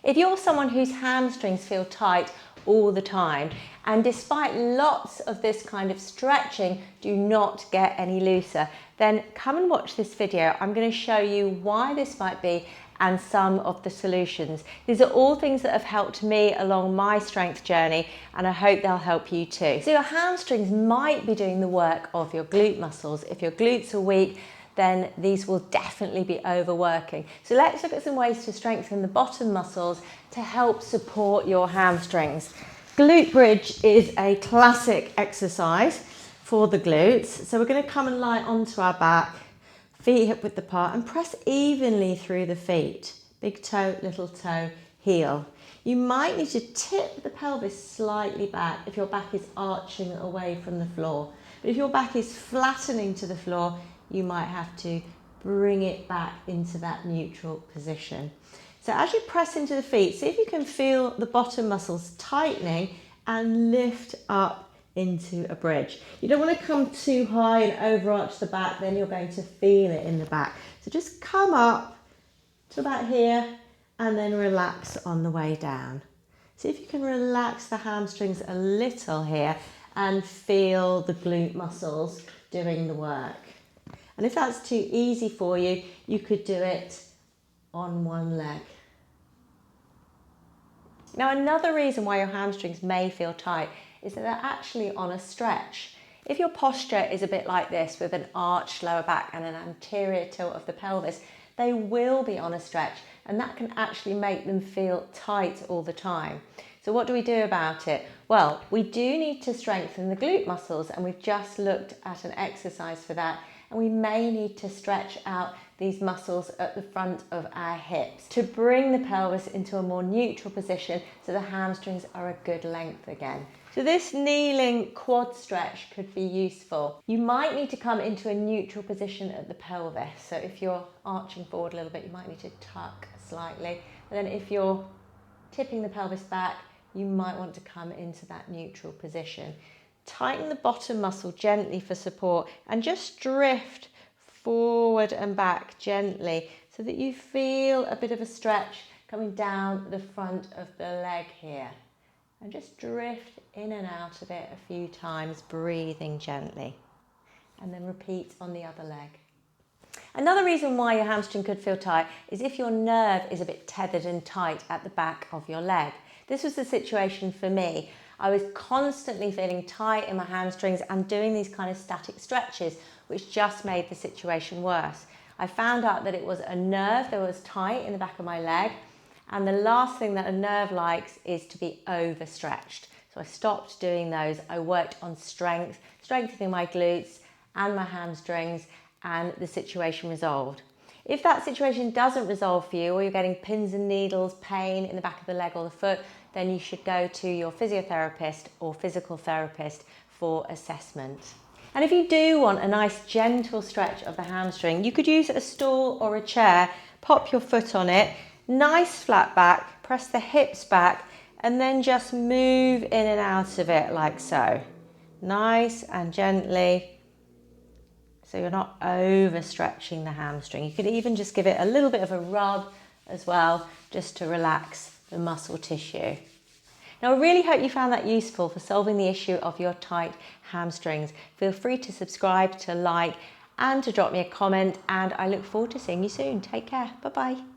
If you're someone whose hamstrings feel tight all the time, and despite lots of this kind of stretching, do not get any looser, then come and watch this video. I'm going to show you why this might be and some of the solutions. These are all things that have helped me along my strength journey, and I hope they'll help you too. So your hamstrings might be doing the work of your glute muscles. If your glutes are weak, then these will definitely be overworking. So let's look at some ways to strengthen the bottom muscles to help support your hamstrings. Glute bridge is a classic exercise for the glutes. So we're going to come and lie onto our back, feet hip width apart, and press evenly through the feet. Big toe, little toe, heel. You might need to tip the pelvis slightly back if your back is arching away from the floor. But if your back is flattening to the floor, you might have to bring it back into that neutral position. So as you press into the feet, see if you can feel the bottom muscles tightening and lift up into a bridge. You don't want to come too high and overarch the back, then you're going to feel it in the back. So just come up to about here and then relax on the way down. See if you can relax the hamstrings a little here and feel the glute muscles doing the work. And if that's too easy for you, you could do it on one leg. Now, another reason why your hamstrings may feel tight is that they're actually on a stretch. If your posture is a bit like this with an arched lower back and an anterior tilt of the pelvis, they will be on a stretch, and that can actually make them feel tight all the time. So what do we do about it? Well, we do need to strengthen the glute muscles, and we've just looked at an exercise for that. And we may need to stretch out these muscles at the front of our hips to bring the pelvis into a more neutral position so the hamstrings are a good length again. So this kneeling quad stretch could be useful. You might need to come into a neutral position at the pelvis. So if you're arching forward a little bit, you might need to tuck slightly. And then if you're tipping the pelvis back, you might want to come into that neutral position. Tighten the bottom muscle gently for support and just drift forward and back gently so that you feel a bit of a stretch coming down the front of the leg here. And just drift in and out of it a few times, breathing gently. And then repeat on the other leg. Another reason why your hamstring could feel tight is if your nerve is a bit tethered and tight at the back of your leg. This was the situation for me. I was constantly feeling tight in my hamstrings and doing these kind of static stretches, which just made the situation worse. I found out that it was a nerve that was tight in the back of my leg, and the last thing that a nerve likes is to be overstretched. So I stopped doing those. I worked on strengthening my glutes and my hamstrings, and the situation resolved. If that situation doesn't resolve for you, or you're getting pins and needles, pain in the back of the leg or the foot, then you should go to your physiotherapist or physical therapist for assessment. And if you do want a nice gentle stretch of the hamstring, you could use a stool or a chair, pop your foot on it, nice flat back, press the hips back, and then just move in and out of it like so. Nice and gently, so you're not overstretching the hamstring. You could even just give it a little bit of a rub as well, just to relax the muscle tissue. Now, I really hope you found that useful for solving the issue of your tight hamstrings. Feel free to subscribe, to like, and to drop me a comment, and I look forward to seeing you soon. Take care. Bye-bye.